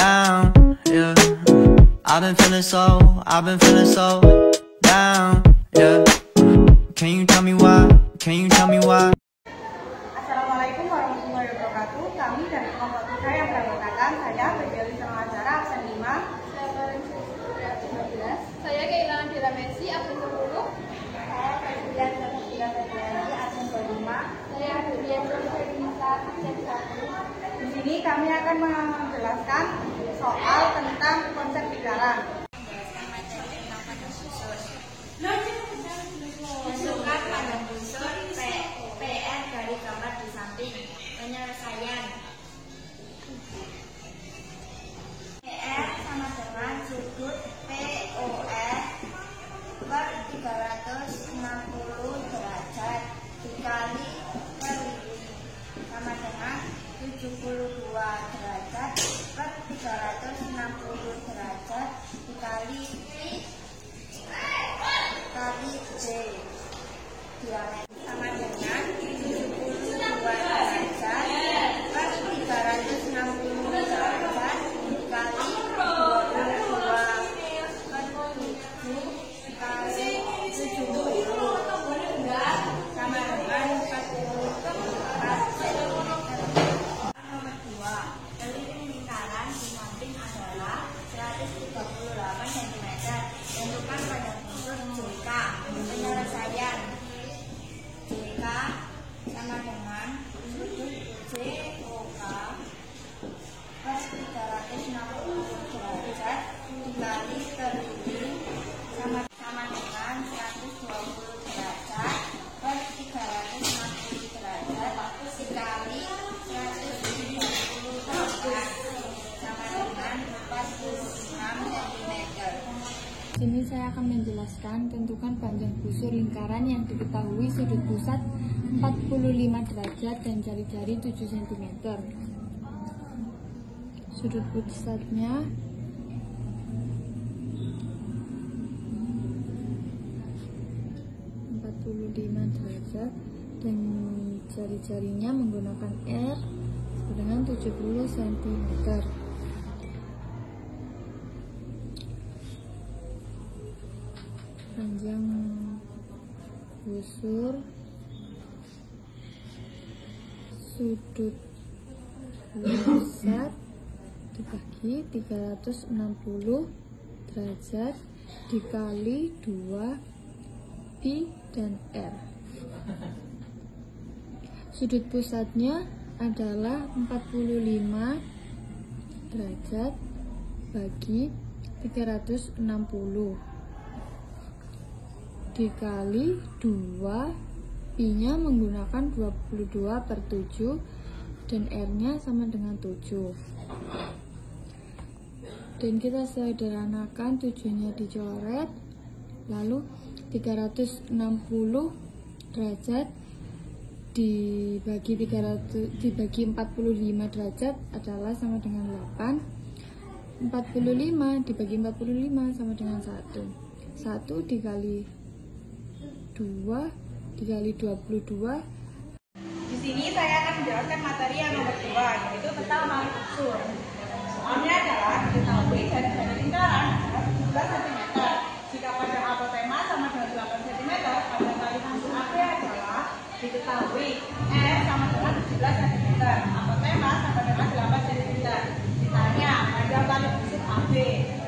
down, yeah. I've been feeling so down, yeah. Can you tell me why? Can you tell me why? Assalamualaikum warahmatullahi wabarakatuh. Kami dari kelompok 3 yang beranggotakan saya Bejeli Sanawajara absen 5. Saya Lorenzo 15. Saya Kehilangan Dira Messi absen 10. Saya Febrian Sofia Febriani absen 25. Saya Febrian Sofia absen 1. Di sini kami akan menjelaskan soal tentang konsep lingkaran. Masukkan pada busur PR dari gambar di samping. Penyelesaian PR sama dengan sudut POF per 360 derajat dikali keliling sama dengan 72 derajat per 360 derajat dikali D. Diameter sama dengan 72 derajat per 360 derajat dikali 22 per 7 dikali 70 sama dengan 44 cm. Nomor 2, keliling lingkaran di samping adalah 138 cm. Tentukan pada busur JK. Penyelesaian JK sama dengan sudut JOK per 360 derajat dikali keliling sama dengan 120 derajat per 360 derajat dikali 130 derajat sama dengan 46 cm. Sini saya akan menjelaskan tentukan panjang busur lingkaran yang diketahui sudut pusat 45 derajat dan jari-jari 7 cm. Sudut pusatnya 45 derajat dan jari-jarinya menggunakan R dengan 70 cm. Panjang busur sudut pusat dibagi 360 derajat dikali 2 pi dan R. Sudut pusatnya adalah 45 derajat bagi 360 dikali 2, pi-nya menggunakan 22 per 7 dan R-nya sama dengan 7. Dan kita sederhanakan 7-nya dicoret, lalu 360 derajat dibagi 45 derajat adalah sama dengan 8. 45 dibagi 45 sama dengan 1. 1 dikali 2 dikali 22. Di sini saya akan menjelaskan materi yang nomor 2, yaitu tentang malik busur. Soalnya adalah diketahui dari lingkaran adalah 17 cm. Jika panjang apotema sama dengan 8 cm, panjang kali busur AB adalah diketahui R sama dengan 17 cm, apotema sama dengan 8 cm. Ditanya panjang kali busur AB.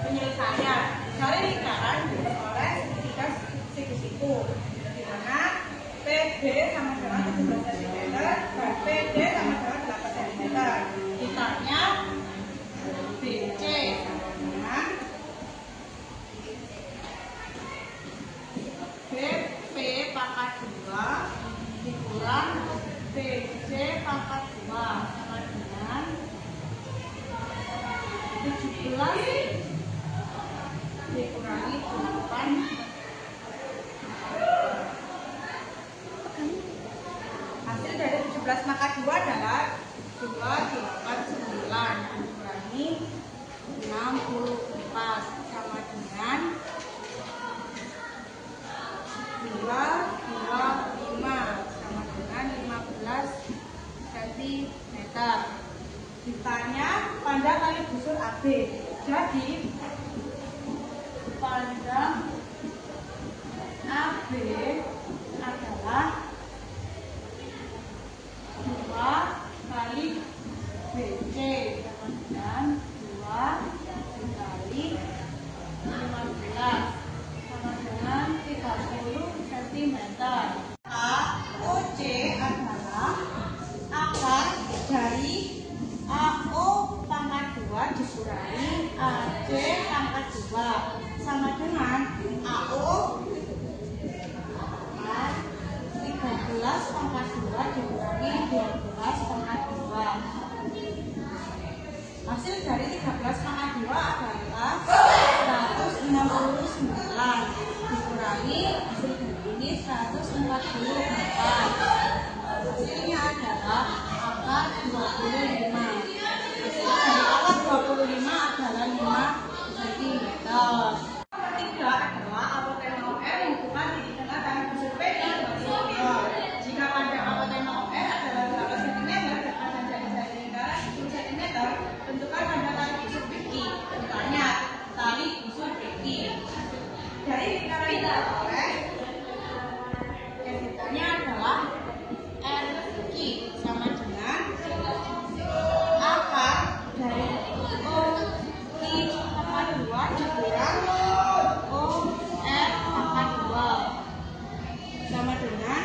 Penyelesaian kali lingkaran diperoleh segitiga siku-siku, di mana PB sama dengan 17 cm dan PD sama dengan 8 cm. Ditanya BC sama dengan BP pangkat 2 dikurang BC pangkat 2 sama dengan 17 dikurangi 8. Hasil dari 17 maka 2 adalah 289 dikurangi 64 sama dengan 225 sama dengan 15 cm. Ditanya panjang kali busur busur AB. Jadi panjang AB adalah 2 kali BC sama dengan 2 dikali 15 sama dengan 30 cm. AOC adalah akar dari AO pangkat 2 dikurangi AC pangkat 2 sama dengan AO 13 pangkat 2 dikurangi 12 pangkat 2. Hasil dari 13 pangkat 2 adalah 169 dikurangi hasil dari ini 144. Hasilnya adalah akar 25. Hasil dari akar 25 adalah 5 cm. Ketiga adalah apotema OR menghubungkan titik tengah dan busur PD bagi OR. Jika panjang apotema OR adalah 12 cm dan panjang jari-jari lingkaran 10 cm, tentukan panjang tali busur PD. Bertanya, tali busur PD. Dari lingkaran yang OR, yang ditanya adalah RQ sama dengan akar dari OI pangkat 2 dikurang OR pangkat 2 sama dengan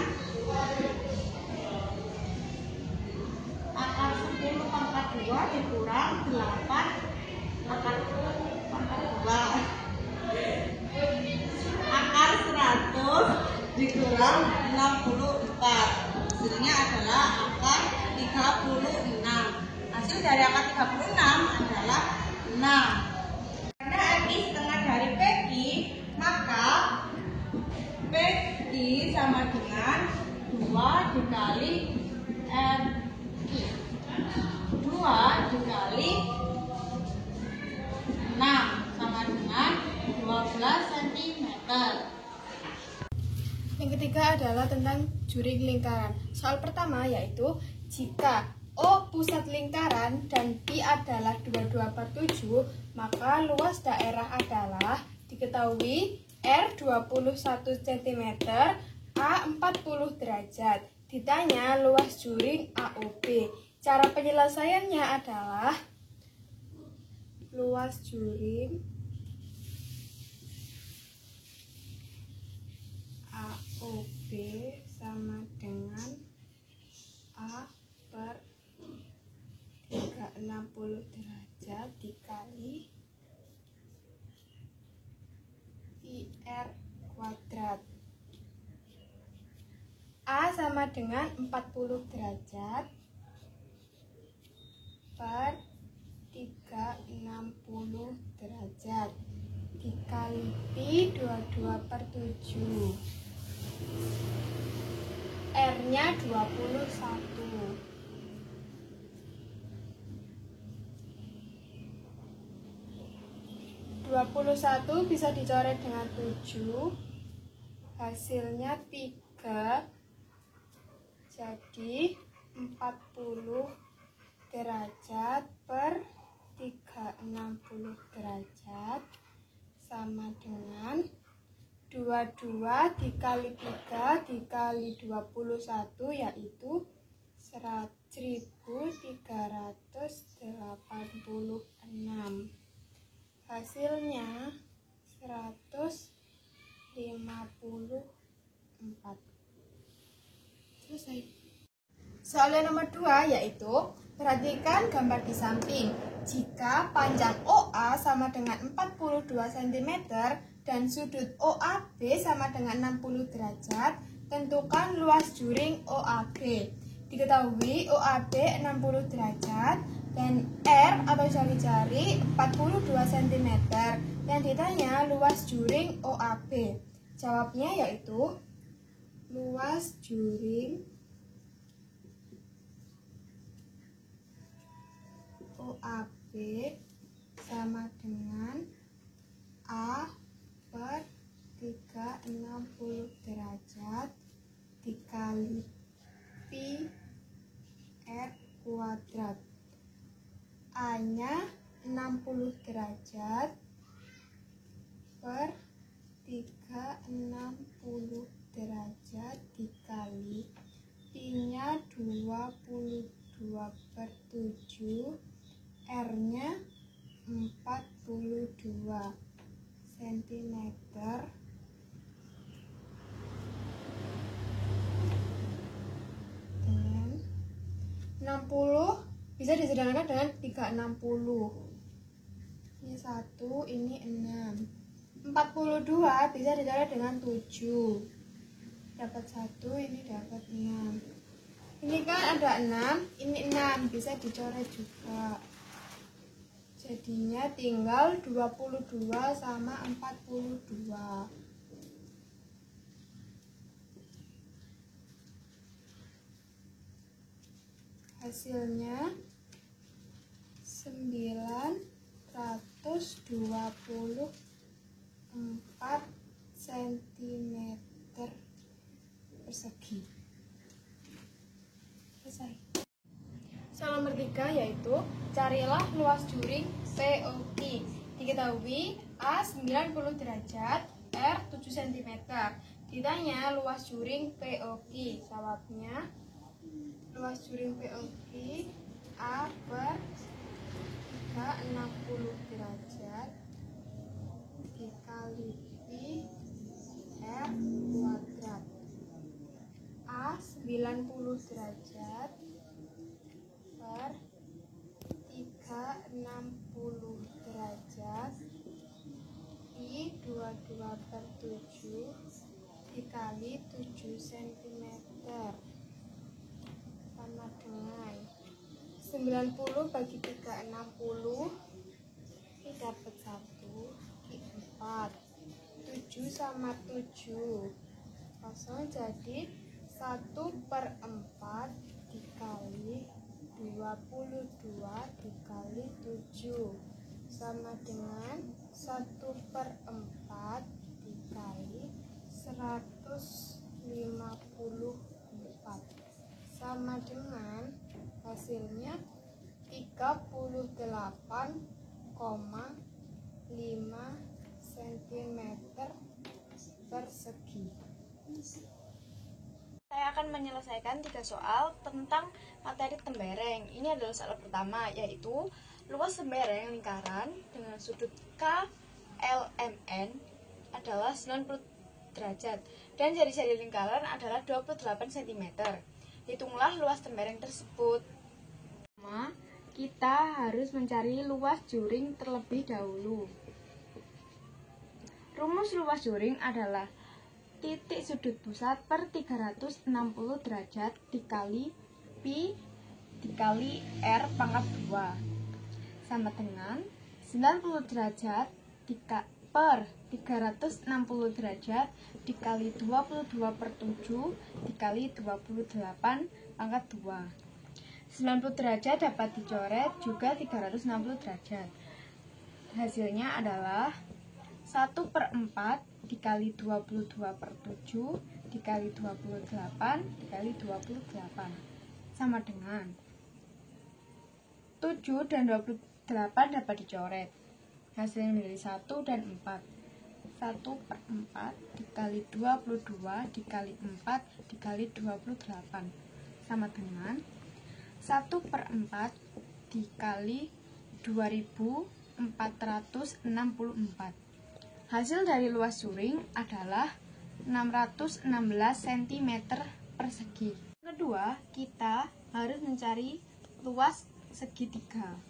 akar 10 pangkat 2 dikurang 8 pangkat 2. Akar 100 dikurang 64. Hasilnya adalah akar 36. Hasil dari akar 36 adalah 6. Karena RI setengah dari PQ, maka PQ sama dengan 2 dikali RQ. 2 dikali 6 sama dengan 12 cm. Yang ketiga adalah tentang juring lingkaran. Soal pertama yaitu jika O pusat lingkaran dan P adalah 22/7, maka luas daerah adalah diketahui R 21 cm, A 40 derajat. Ditanya luas juring AOB. Cara penyelesaiannya adalah luas juring AOB sama dengan A per 360 derajat dikali IR kuadrat. A sama dengan 40 derajat per 360 derajat dikali Pi 22/7. R-nya 21. Bisa dicoret dengan 7. Hasilnya 3. Jadi 40 derajat per 360 derajat sama dengan 22 dikali 3 dikali 21 yaitu 1386. Hasilnya 154. Selesai. Soal yang nomor 2 yaitu perhatikan gambar di samping. Jika panjang OA sama dengan 42 cm dan sudut OAB sama dengan 60 derajat, tentukan luas juring OAB. Diketahui OAB 60 derajat dan R atau jari-jari 42 cm. Yang ditanya luas juring OAB. Jawabnya yaitu luas juring OAB sama dengan A per 360 derajat dikali Pi R kuadrat. A-nya 60 derajat per 360 derajat dikali pi-nya 22/7, R-nya 42 cm dengan 60 bisa disederhanakan dengan 360. Ini 1, ini 6. 42 bisa ditambah dengan 7. Dapat 1, ini dapat 6. Ini kan ada 6, ini 6, bisa dicoret juga. Jadinya tinggal 22 sama 42. Hasilnya 924 cm persegi. Selesai. Soal nomor 3 yaitu carilah luas juring POQ. Diketahui A 90 derajat, R 7 cm. Ditanya luas juring POQ. Jawabnya luas juring POQ A per 360 derajat dikali pi R kuadrat. A 90 derajat per 360 derajat pi 22/7 dikali 7 cm sama dengan 90 bagi 360, ini dapat 1, ini 4, 7 sama 7 kosong, jadi 1/4 dikali 22 dikali 7 sama dengan 1/4 dikali 154 sama dengan hasilnya 38,5 cm persegi. Saya akan menyelesaikan 3 soal tentang materi tembereng. Ini adalah soal pertama, yaitu luas tembereng lingkaran dengan sudut KLMN adalah 90 derajat dan jari-jari lingkaran adalah 28 cm. Hitunglah luas tembereng tersebut. Pertama, kita harus mencari luas juring terlebih dahulu. Rumus luas juring adalah titik sudut pusat per 360 derajat dikali pi dikali R pangkat 2 sama dengan 90 derajat per 360 derajat dikali 22/7 dikali 28 pangkat 2. 90 derajat dapat dicoret juga 360 derajat. Hasilnya adalah 1/4 dikali 22/7 dikali 28 dikali 28 sama dengan 7 dan 28 dapat dicoret. Hasilnya menjadi 1 dan 4. 1/4 dikali 22 dikali 4 dikali 28 sama dengan 1/4 dikali 2464. Hasil dari luas juring adalah 616 cm persegi. Kedua, kita harus mencari luas segitiga.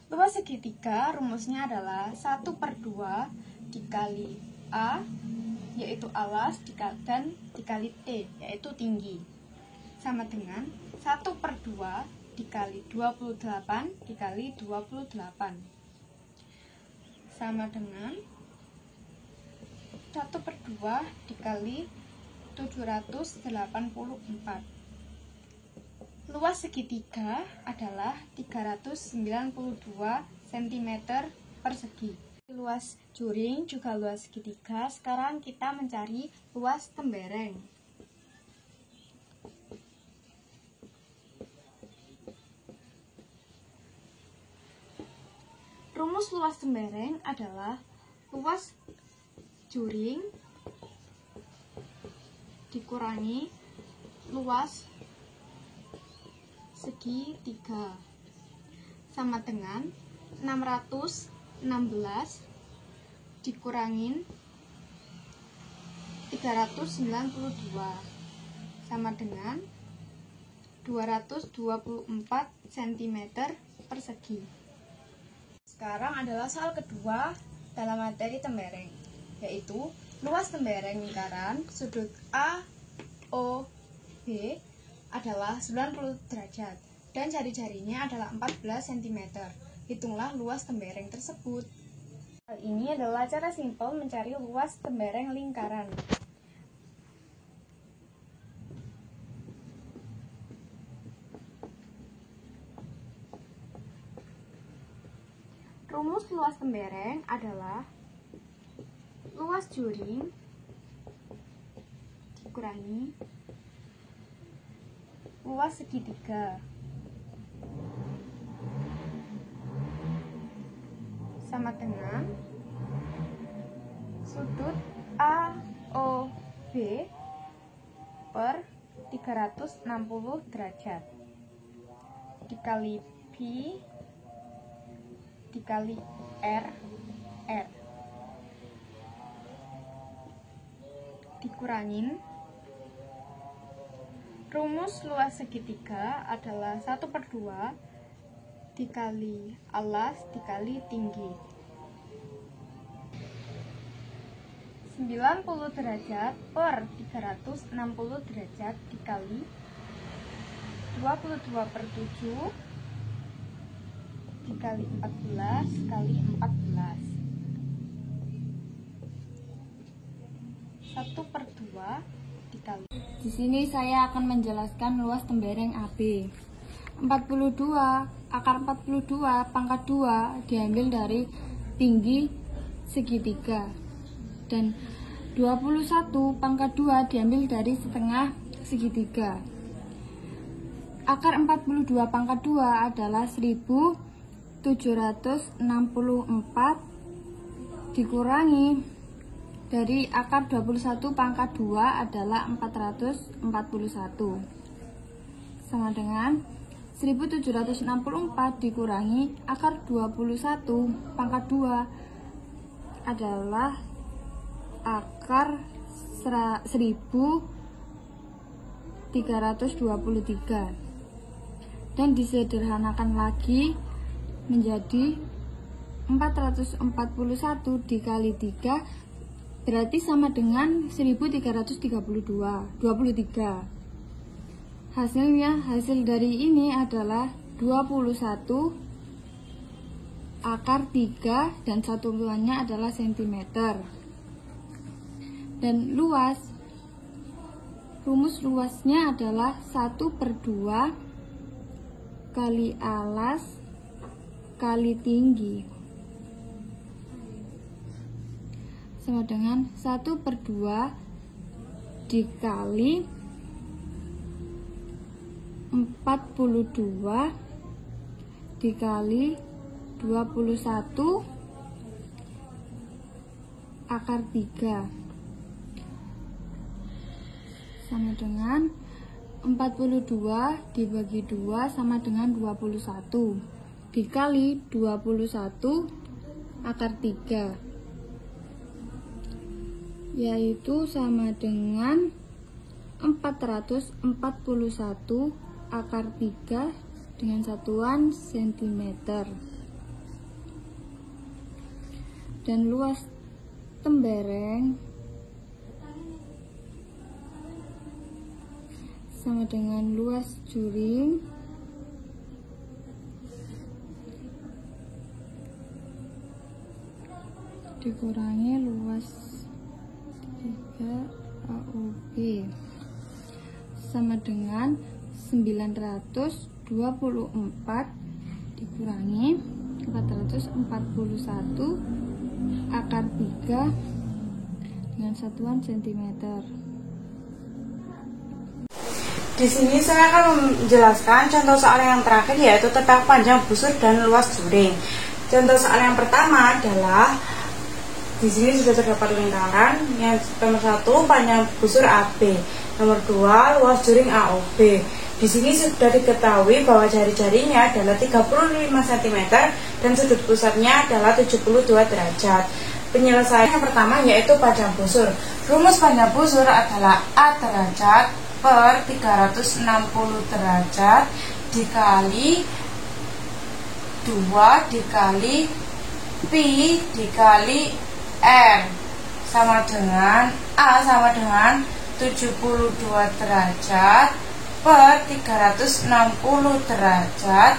Luas segitiga rumusnya adalah 1/2 dikali A, yaitu alas, dan dikali T, yaitu tinggi, sama dengan 1/2 dikali 28 dikali 28 sama dengan 1/2 dikali 784. Luas segitiga adalah 392 cm persegi. Luas juring juga luas segitiga. Sekarang kita mencari luas tembereng. Rumus luas tembereng adalah luas juring dikurangi luas segitiga sama dengan 616 dikurangin 392 sama dengan 224 cm persegi. Sekarang adalah soal kedua dalam materi tembereng, yaitu luas tembereng lingkaran sudut A, O, B adalah 90 derajat dan jari-jarinya adalah 14 cm. Hitunglah luas tembereng tersebut. Hal ini adalah cara simpel mencari luas tembereng lingkaran. Rumus luas tembereng adalah luas juring dikurangi luas segitiga sama dengan sudut AOB per 360 derajat dikali pi dikali R dikurangin rumus luas segitiga adalah 1/2 dikali alas dikali tinggi. 90 derajat per 360 derajat dikali 22/7 dikali 14 kali 14 1/2 dikali. Di sini saya akan menjelaskan luas tembereng AB. 42 akar 42 pangkat 2 diambil dari tinggi segitiga dan 21 pangkat 2 diambil dari setengah segitiga. Akar 42 pangkat 2 adalah 1764 dikurangi dari akar 21 pangkat 2 adalah 441 sama dengan 1764 dikurangi akar 21 pangkat 2 adalah akar 1323 dan disederhanakan lagi menjadi 441 dikali 3 berarti sama dengan 1323. Hasil dari ini adalah 21 akar 3 dan satuannya adalah cm. Dan rumus luasnya adalah 1/2 kali alas kali tinggi sama dengan 1/2 dikali 42 dikali 21 akar 3 sama dengan 42 dibagi 2 sama dengan 21 dikali 21 akar 3 yaitu sama dengan 441 akar 3 dengan satuan cm. Dan luas tembereng sama dengan luas juring dikurangi luas 3 AOB sama dengan 924 dikurangi 441 akar 3 dengan satuan cm. Di sini saya akan menjelaskan contoh soal yang terakhir, yaitu tentang panjang busur dan luas juring. Contoh soal yang pertama adalah di sini sudah terdapat lingkaran. Yang nomor 1 panjang busur AB, nomor 2 luas juring AOB. Di sini sudah diketahui bahwa jari-jarinya adalah 35 cm dan sudut pusatnya adalah 72 derajat. Penyelesaian yang pertama yaitu panjang busur. Rumus panjang busur adalah A derajat per 360 derajat dikali 2 dikali pi dikali R sama dengan A sama dengan 72 derajat per 360 derajat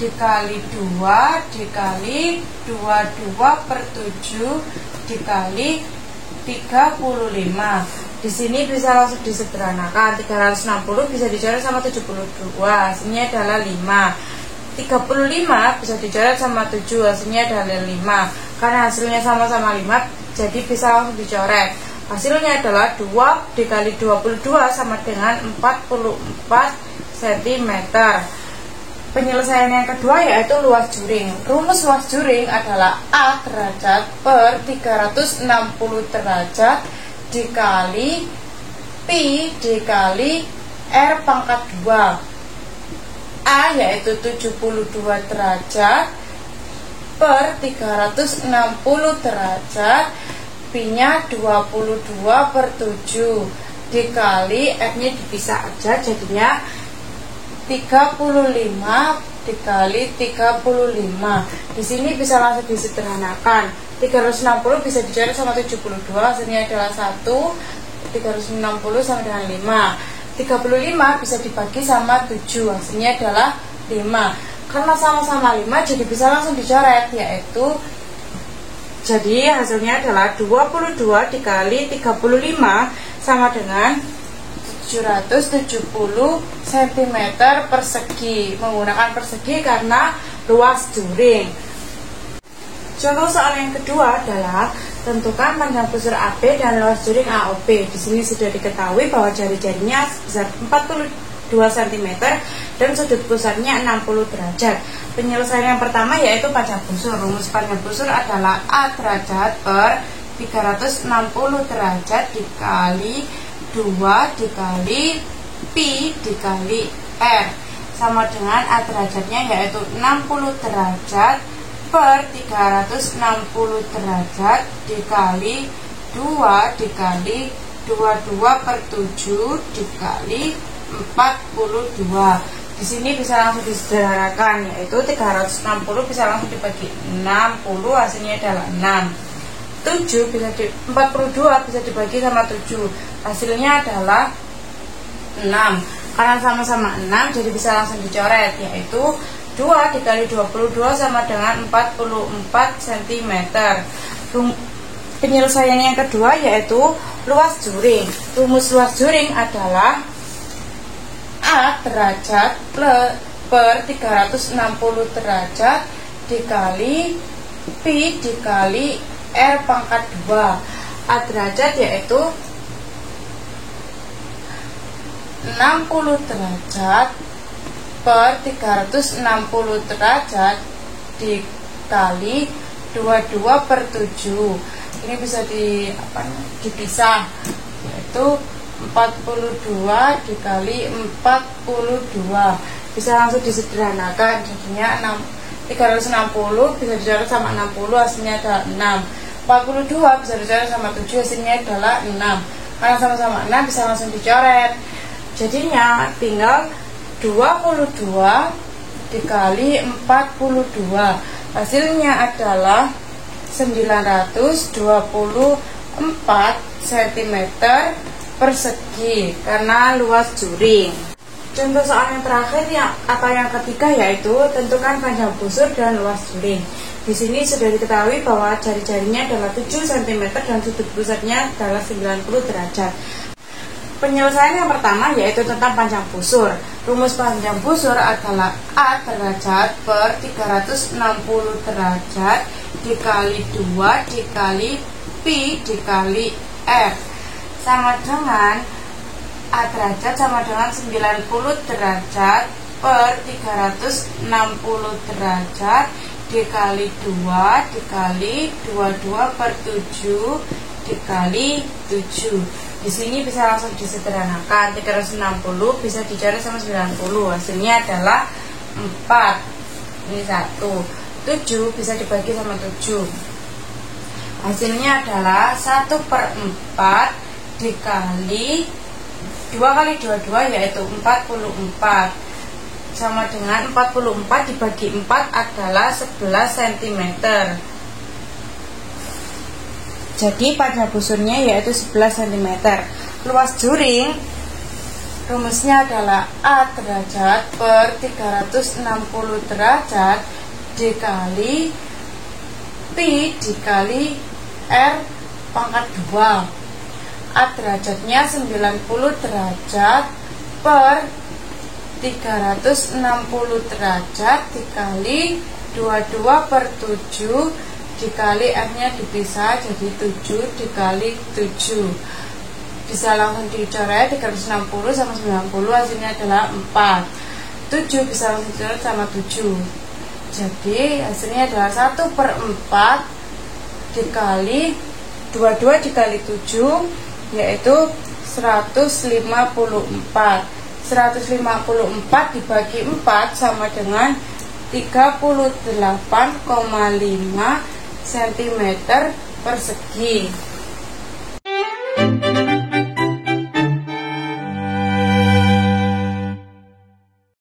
dikali 2 dikali 22 per 7 dikali 35. Di sini bisa langsung disederhanakan. 360 bisa dicoret sama 72, hasilnya adalah 5. 35 bisa dicoret sama 7, hasilnya adalah 5. Karena hasilnya sama-sama 5, jadi bisa langsung dicoret. Hasilnya adalah 2 dikali 22 sama dengan 44 cm. Penyelesaian yang kedua yaitu luas juring. Rumus luas juring adalah A derajat per 360 derajat dikali pi dikali R pangkat 2. A yaitu 72 derajat per 360 derajat, pi-nya 22 per 7 dikali R-nya dipisah aja, jadinya 35 dikali 35. Di sini bisa langsung disederhanakan. 360 bisa dicoret sama 72, hasilnya adalah 1. 360 sama dengan 5. 35 bisa dibagi sama 7, hasilnya adalah 5. Karena sama-sama 5 jadi bisa langsung dicoret, yaitu jadi hasilnya adalah 22 dikali 35 sama dengan 770 cm persegi. Menggunakan persegi karena luas juring. Contoh soal yang kedua adalah tentukan panjang busur AB dan luas juring AOB. Di sini sudah diketahui bahwa jari-jarinya sebesar 42 cm dan sudut pusatnya 60 derajat. Penyelesaian yang pertama yaitu panjang busur. Rumus panjang busur adalah A derajat per 360 derajat dikali 2 dikali pi dikali R sama dengan A derajatnya yaitu 60 derajat per 360 derajat dikali 2 dikali 22 per 7 dikali 42. Di sini bisa langsung disederhanakan, yaitu 360 bisa langsung dibagi 60, hasilnya adalah 6. 7 bisa 42 bisa dibagi sama 7, hasilnya adalah 6. Karena sama-sama 6 jadi bisa langsung dicoret, yaitu 2 dikali 22 sama dengan 44 cm. Penyelesaian yang kedua yaitu luas juring. Rumus luas juring adalah A derajat per 360 derajat dikali pi dikali R pangkat 2. A derajat yaitu 60 derajat per 360 derajat dikali 22 per 7. Ini bisa dipisah, yaitu 42 dikali 42. Bisa langsung disederhanakan, jadinya 360 bisa dicoret sama 60, hasilnya adalah 6. 42 bisa dicoret sama 7, hasilnya adalah 6. Karena sama-sama 6 bisa langsung dicoret, jadinya tinggal 22 dikali 42, hasilnya adalah 924 cm persegi karena luas juring. Contoh soal yang terakhir atau yang ketiga yaitu tentukan panjang busur dan luas juring. Di sini sudah diketahui bahwa jari-jarinya adalah 7 cm dan sudut pusatnya adalah 90 derajat. Penyelesaian yang pertama yaitu tentang panjang busur. Rumus panjang busur adalah A derajat per 360 derajat dikali 2 dikali pi dikali R sama dengan A derajat sama dengan 90 derajat per 360 derajat dikali 2 dikali 22 per 7 dikali 7. Di sini bisa langsung disederhanakan. 360 bisa dicari sama 90. Hasilnya adalah 4. Ini 1. 7 bisa dibagi sama 7. Hasilnya adalah 1 per 4 dikali 2 kali 22 yaitu 44. Sama dengan 44 dibagi 4 adalah 11 cm. Jadi pada busurnya yaitu 11 cm. Luas juring rumusnya adalah A derajat per 360 derajat dikali pi dikali R pangkat 2. A derajatnya 90 derajat per 360 derajat dikali 22 per 7 dikali R-nya dipisah jadi 7 dikali 7. Bisa langsung dicoret. 360 sama 90 hasilnya adalah 4. 7 bisa langsung dicoret sama 7. Jadi hasilnya adalah 1 per 4 dikali 22 dikali 7 yaitu 154. 154 dibagi 4 sama dengan 38,5 cm persegi.